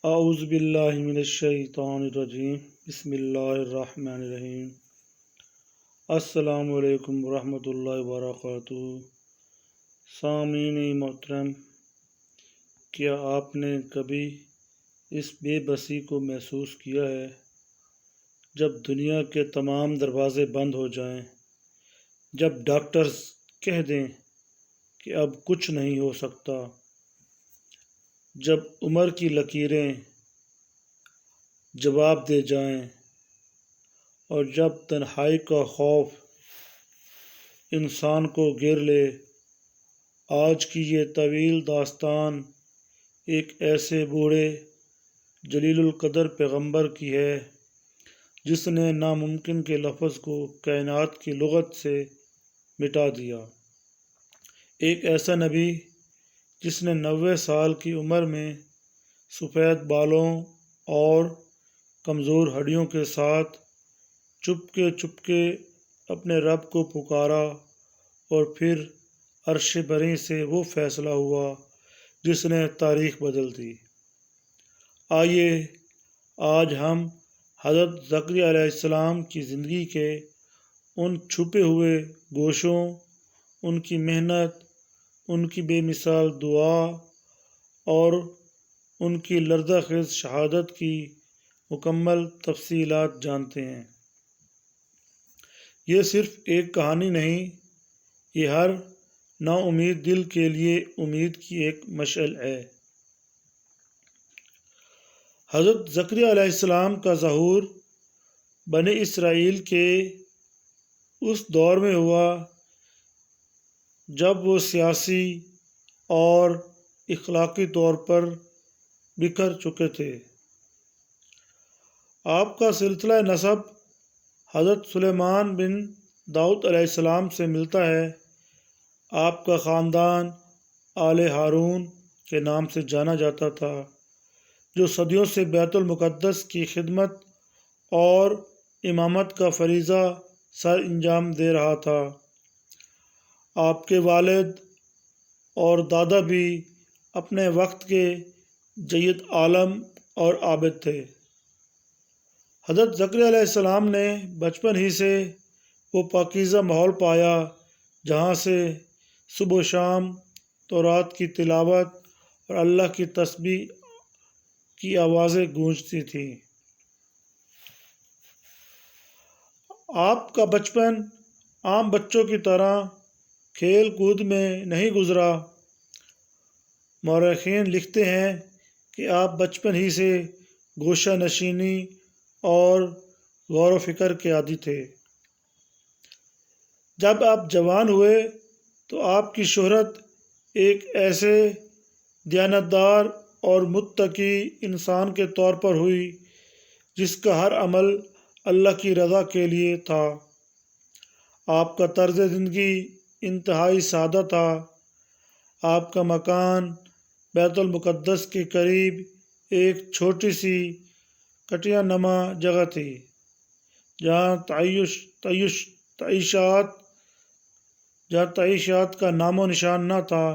اعوذ باللہ من الشیطان الرجیم بسم اللہ الرحمن الرحیم السلام علیکم ورحمۃ اللہ وبرکاتہ۔ سامعین محترم، کیا آپ نے کبھی اس بے بسی کو محسوس کیا ہے جب دنیا کے تمام دروازے بند ہو جائیں، جب ڈاکٹرز کہہ دیں کہ اب کچھ نہیں ہو سکتا، جب عمر کی لکیریں جواب دے جائیں اور جب تنہائی کا خوف انسان کو گھیر لے؟ آج کی یہ طویل داستان ایک ایسے بوڑھے جلیل القدر پیغمبر کی ہے جس نے ناممکن کے لفظ کو کائنات کی لغت سے مٹا دیا۔ ایک ایسا نبی جس نے 90 سال کی عمر میں سفید بالوں اور کمزور ہڈیوں کے ساتھ چپکے اپنے رب کو پکارا، اور پھر عرش بری سے وہ فیصلہ ہوا جس نے تاریخ بدل دی۔ آئیے آج ہم حضرت زکریا علیہ السلام کی زندگی کے ان چھپے ہوئے گوشوں، ان کی محنت، ان کی بے مثال دعا اور ان کی لرزہ خیز شہادت کی مکمل تفصیلات جانتے ہیں۔ یہ صرف ایک کہانی نہیں، یہ ہر نا امید دل کے لیے امید کی ایک مشعل ہے۔ حضرت زکریا علیہ السلام کا ظہور بنی اسرائیل کے اس دور میں ہوا جب وہ سیاسی اور اخلاقی طور پر بکھر چکے تھے۔ آپ کا سلسلہ نسب حضرت سلیمان بن داؤد علیہ السلام سے ملتا ہے۔ آپ کا خاندان آل ہارون کے نام سے جانا جاتا تھا، جو صدیوں سے بیت المقدس کی خدمت اور امامت کا فریضہ سر انجام دے رہا تھا۔ آپ کے والد اور دادا بھی اپنے وقت کے جید عالم اور عابد تھے۔ حضرت زکریا علیہ السلام نے بچپن ہی سے وہ پاکیزہ ماحول پایا جہاں سے صبح و شام تورات کی تلاوت اور اللہ کی تسبیح کی آوازیں گونجتی تھیں۔ آپ کا بچپن عام بچوں کی طرح کھیل کود میں نہیں گزرا۔ مورخین لکھتے ہیں کہ آپ بچپن ہی سے گوشہ نشینی اور غور و فکر کے عادی تھے۔ جب آپ جوان ہوئے تو آپ کی شہرت ایک ایسے دیانتدار اور متقی انسان کے طور پر ہوئی جس کا ہر عمل اللہ کی رضا کے لیے تھا۔ آپ کا طرز زندگی انتہائی سادہ تھا۔ آپ کا مکان بیت المقدس کے قریب ایک چھوٹی سی کٹیا نما جگہ تھی جہاں تعیشات کا نام و نشان نہ تھا۔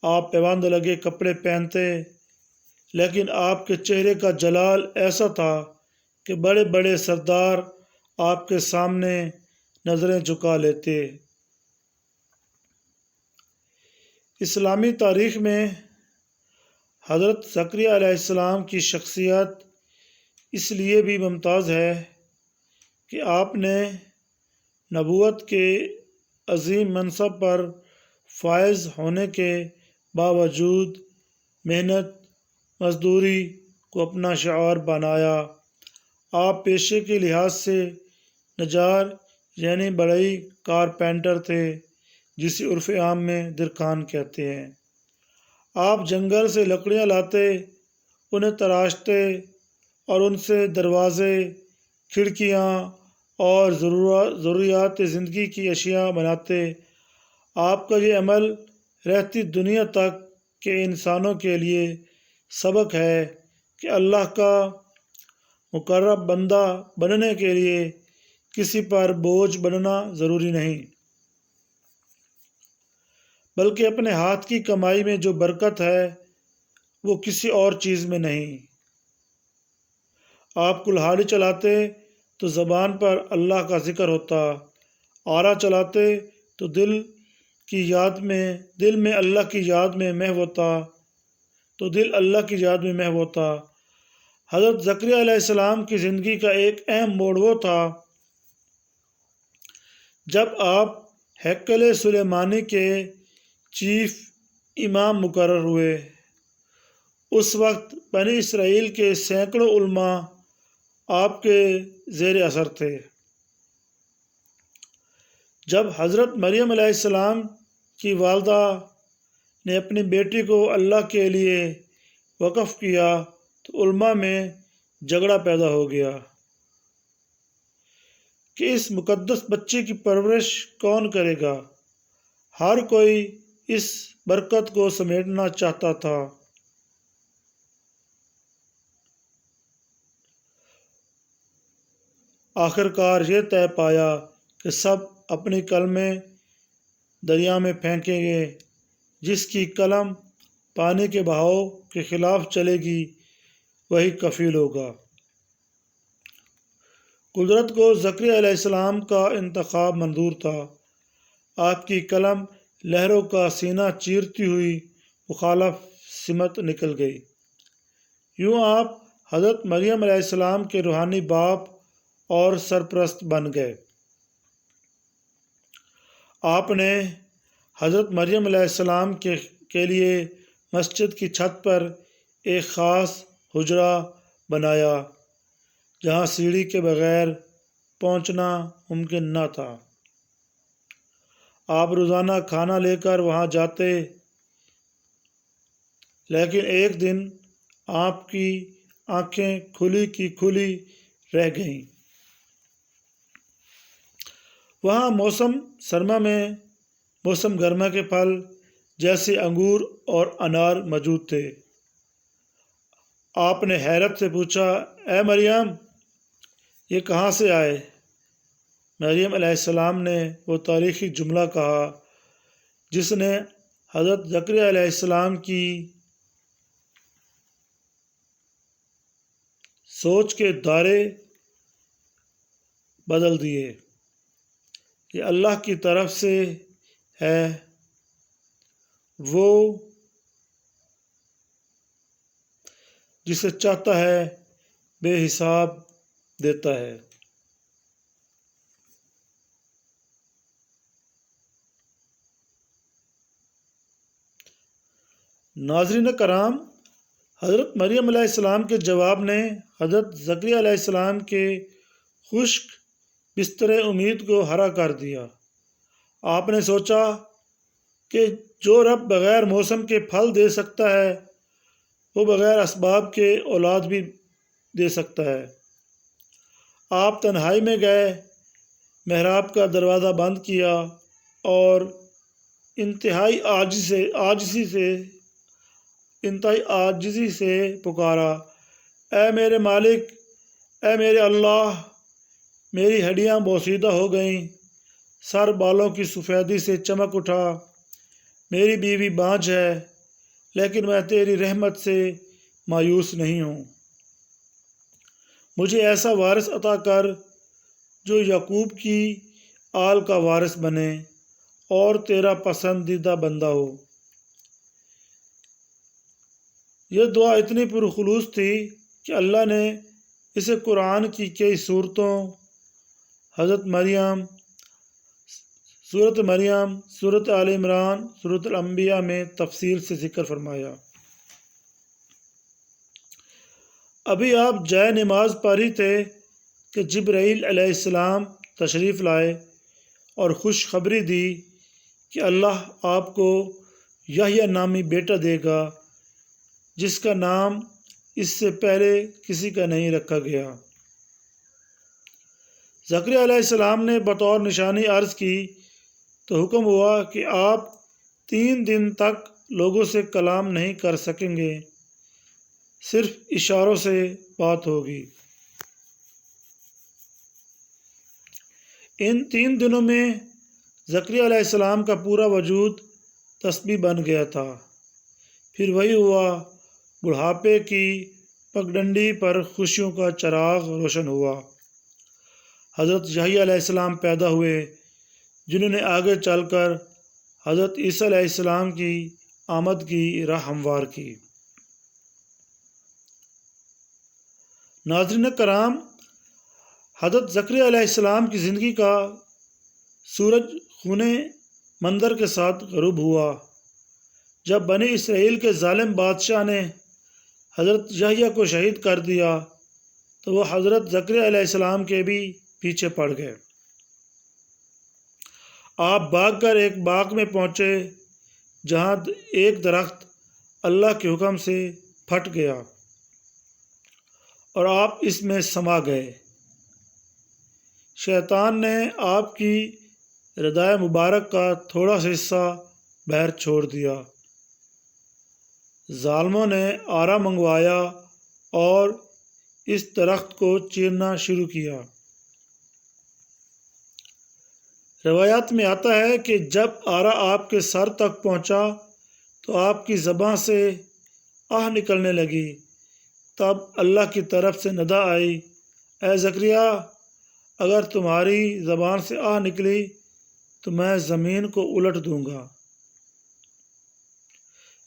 آپ پیوند لگے کپڑے پہنتے، لیکن آپ کے چہرے کا جلال ایسا تھا کہ بڑے بڑے سردار آپ کے سامنے نظریں جھکا لیتے۔ اسلامی تاریخ میں حضرت زکریا علیہ السلام کی شخصیت اس لیے بھی ممتاز ہے کہ آپ نے نبوت کے عظیم منصب پر فائز ہونے کے باوجود محنت مزدوری کو اپنا شعار بنایا۔ آپ پیشے کے لحاظ سے نجار یعنی بڑئی کارپینٹر تھے، جسے عرف عام میں درخان کہتے ہیں۔ آپ جنگل سے لکڑیاں لاتے، انہیں تراشتے اور ان سے دروازے، کھڑکیاں اور ضروریات زندگی کی اشیاء بناتے۔ آپ کا یہ عمل رہتی دنیا تک کے انسانوں کے لیے سبق ہے کہ اللہ کا مقرب بندہ بننے کے لیے کسی پر بوجھ بننا ضروری نہیں، بلکہ اپنے ہاتھ کی کمائی میں جو برکت ہے وہ کسی اور چیز میں نہیں۔ آپ کلہاڑی چلاتے تو زبان پر اللہ کا ذکر ہوتا، آرا چلاتے تو دل میں اللہ کی یاد میں محو ہوتا۔ حضرت زکریا علیہ السلام کی زندگی کا ایک اہم موڑ وہ تھا جب آپ ہیکل سلیمانی کے چیف امام مقرر ہوئے۔ اس وقت بنی اسرائیل کے سینکڑوں علماء آپ کے زیر اثر تھے۔ جب حضرت مریم علیہ السلام کی والدہ نے اپنی بیٹی کو اللہ کے لیے وقف کیا تو علماء میں جھگڑا پیدا ہو گیا کہ اس مقدس بچے کی پرورش کون کرے گا۔ ہر کوئی اس برکت کو سمیٹنا چاہتا تھا۔ آخرکار یہ طے پایا کہ سب اپنی قلمیں دریا میں پھینکیں گے۔ جس کی قلم پانی کے بہاؤ کے خلاف چلے گی وہی کفیل ہوگا۔ قدرت کو زکریا علیہ السلام کا انتخاب منظور تھا۔ آپ کی قلم لہروں کا سینہ چیرتی ہوئی مخالف سمت نکل گئی۔ یوں آپ حضرت مریم علیہ السلام کے روحانی باپ اور سرپرست بن گئے۔ آپ نے حضرت مریم علیہ السلام کے لیے مسجد کی چھت پر ایک خاص حجرہ بنایا جہاں سیڑھی کے بغیر پہنچنا ممکن نہ تھا۔ آپ روزانہ کھانا لے کر وہاں جاتے، لیکن ایک دن آپ کی آنکھیں کھلی کی کھلی رہ گئیں۔ وہاں موسم گرما کے پھل جیسے انگور اور انار موجود تھے۔ آپ نے حیرت سے پوچھا، اے مریم، یہ کہاں سے آئے؟ مریم علیہ السلام نے وہ تاریخی جملہ کہا جس نے حضرت زکریا علیہ السلام کی سوچ کے دائرے بدل دیے۔ یہ اللہ کی طرف سے ہے، وہ جسے چاہتا ہے بے حساب دیتا ہے۔ ناظرین کرام، حضرت مریم علیہ السلام کے جواب نے حضرت زکریا علیہ السلام کے خشک بستر امید کو ہرا کر دیا۔ آپ نے سوچا کہ جو رب بغیر موسم کے پھل دے سکتا ہے وہ بغیر اسباب کے اولاد بھی دے سکتا ہے۔ آپ تنہائی میں گئے، محراب کا دروازہ بند کیا اور انتہائی عاجزی سے پکارا، اے میرے مالک، اے میرے اللہ، میری ہڈیاں بوسیدہ ہو گئیں، سر بالوں کی سفیدی سے چمک اٹھا، میری بیوی بانجھ ہے، لیکن میں تیری رحمت سے مایوس نہیں ہوں۔ مجھے ایسا وارث عطا کر جو یعقوب کی آل کا وارث بنے اور تیرا پسندیدہ بندہ ہو۔ یہ دعا اتنی پرخلوص تھی کہ اللہ نے اسے قرآن کی کئی صورتوں، حضرت مریم، سورۃ مریم، سورۃ آل عمران، سورۃ الانبیاء میں تفصیل سے ذکر فرمایا۔ ابھی آپ جائے نماز پڑھی تھے کہ جبرائیل علیہ السلام تشریف لائے اور خوشخبری دی کہ اللہ آپ کو یحییٰ نامی بیٹا دے گا جس کا نام اس سے پہلے کسی کا نہیں رکھا گیا۔ زکریا علیہ السلام نے بطور نشانی عرض کی تو حکم ہوا کہ آپ 3 دن تک لوگوں سے کلام نہیں کر سکیں گے، صرف اشاروں سے بات ہوگی۔ ان 3 دنوں میں زکریا علیہ السلام کا پورا وجود تسبیح بن گیا تھا۔ پھر وہی ہوا، بڑھاپے کی پگڈنڈی پر خوشیوں کا چراغ روشن ہوا۔ حضرت یحییٰ علیہ السلام پیدا ہوئے، جنہوں نے آگے چل کر حضرت عیسیٰ علیہ السلام کی آمد کی راہ ہموار کی۔ ناظرین کرام، حضرت زکریا علیہ السلام کی زندگی کا سورج خونے منظر کے ساتھ غروب ہوا۔ جب بنی اسرائیل کے ظالم بادشاہ نے حضرت یحییٰ کو شہید کر دیا تو وہ حضرت زکریا علیہ السلام کے بھی پیچھے پڑ گئے۔ آپ بھاگ کر ایک باغ میں پہنچے جہاں ایک درخت اللہ کے حکم سے پھٹ گیا اور آپ اس میں سما گئے۔ شیطان نے آپ کی ردائے مبارک کا تھوڑا سا حصہ باہر چھوڑ دیا۔ ظالموں نے آرا منگوایا اور اس درخت کو چیرنا شروع کیا۔ روایات میں آتا ہے کہ جب آرا آپ کے سر تک پہنچا تو آپ کی زبان سے آہ نکلنے لگی۔ تب اللہ کی طرف سے ندا آئی، اے زکریا، اگر تمہاری زبان سے آہ نکلی تو میں زمین کو الٹ دوں گا۔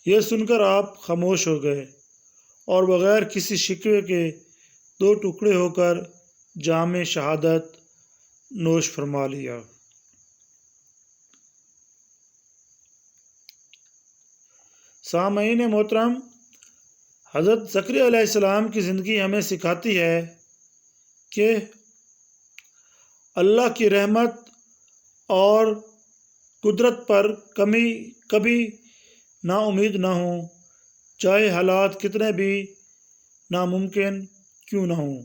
یہ سن کر آپ خاموش ہو گئے اور بغیر کسی شکوے کے 2 ٹکڑے ہو کر جام شہادت نوش فرما لیا۔ سامعین محترم، حضرت زکریا علیہ السلام کی زندگی ہمیں سکھاتی ہے کہ اللہ کی رحمت اور قدرت پر کبھی نا امید نہ ہوں، چاہے حالات کتنے بھی ناممکن کیوں نہ ہوں۔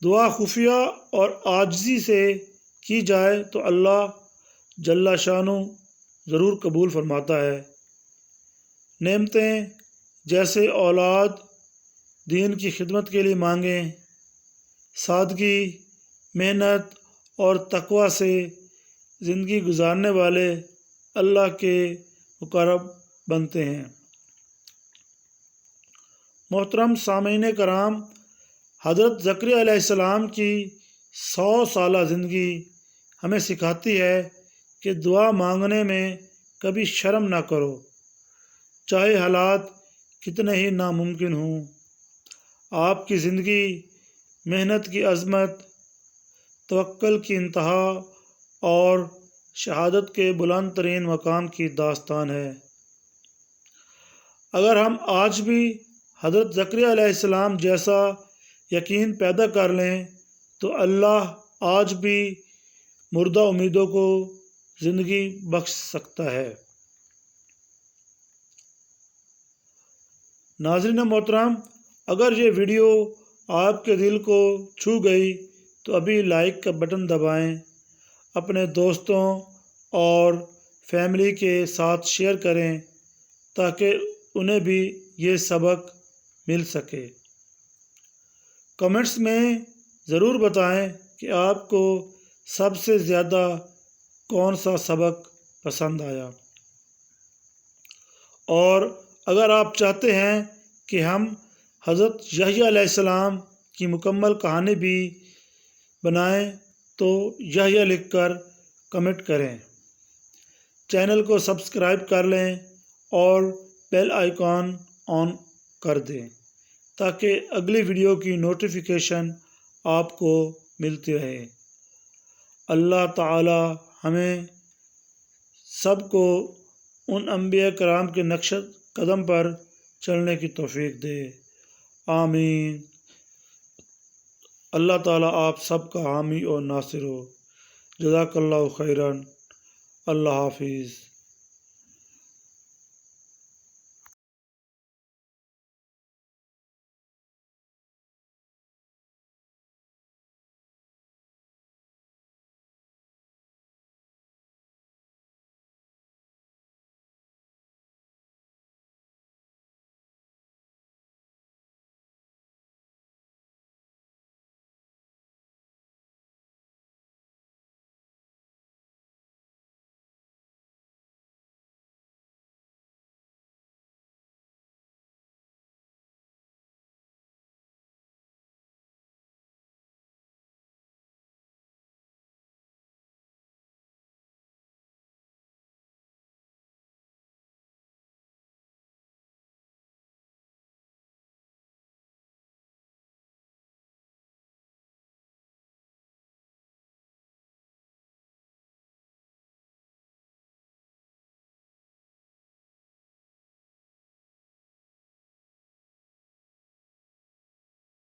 دعا خفیہ اور عاجزی سے کی جائے تو اللہ جل شانہ ضرور قبول فرماتا ہے۔ نعمتیں جیسے اولاد، دین کی خدمت کے لیے مانگیں، سادگی، محنت اور تقوی سے زندگی گزارنے والے اللہ کے مقرب بنتے ہیں۔ محترم سامعین کرام، حضرت زکریا علیہ السلام کی 100 سالہ زندگی ہمیں سکھاتی ہے کہ دعا مانگنے میں کبھی شرم نہ کرو، چاہے حالات کتنے ہی ناممکن ہوں۔ آپ کی زندگی محنت کی عظمت، توکل کی انتہا اور شہادت کے بلند ترین مقام کی داستان ہے۔ اگر ہم آج بھی حضرت زکریا علیہ السلام جیسا یقین پیدا کر لیں تو اللہ آج بھی مردہ امیدوں کو زندگی بخش سکتا ہے۔ ناظرین محترم، اگر یہ ویڈیو آپ کے دل کو چھو گئی تو ابھی لائک کا بٹن دبائیں، اپنے دوستوں اور فیملی کے ساتھ شیئر کریں تاکہ انہیں بھی یہ سبق مل سکے۔ کمنٹس میں ضرور بتائیں کہ آپ کو سب سے زیادہ کون سا سبق پسند آیا، اور اگر آپ چاہتے ہیں کہ ہم حضرت یحییٰ علیہ السلام کی مکمل کہانی بھی بنائیں تو یحییٰ لکھ کر کمنٹ کریں۔ چینل کو سبسکرائب کر لیں اور بیل آئیکن آن کر دیں تاکہ اگلی ویڈیو کی نوٹیفیکیشن آپ کو ملتی رہے۔ اللہ تعالی ہمیں سب کو ان انبیاء کرام کے نقش قدم پر چلنے کی توفیق دے، آمین۔ اللہ تعالیٰ آپ سب کا حامی اور ناصر ہو۔ جزاک اللہ خیرا۔ اللہ حافظ۔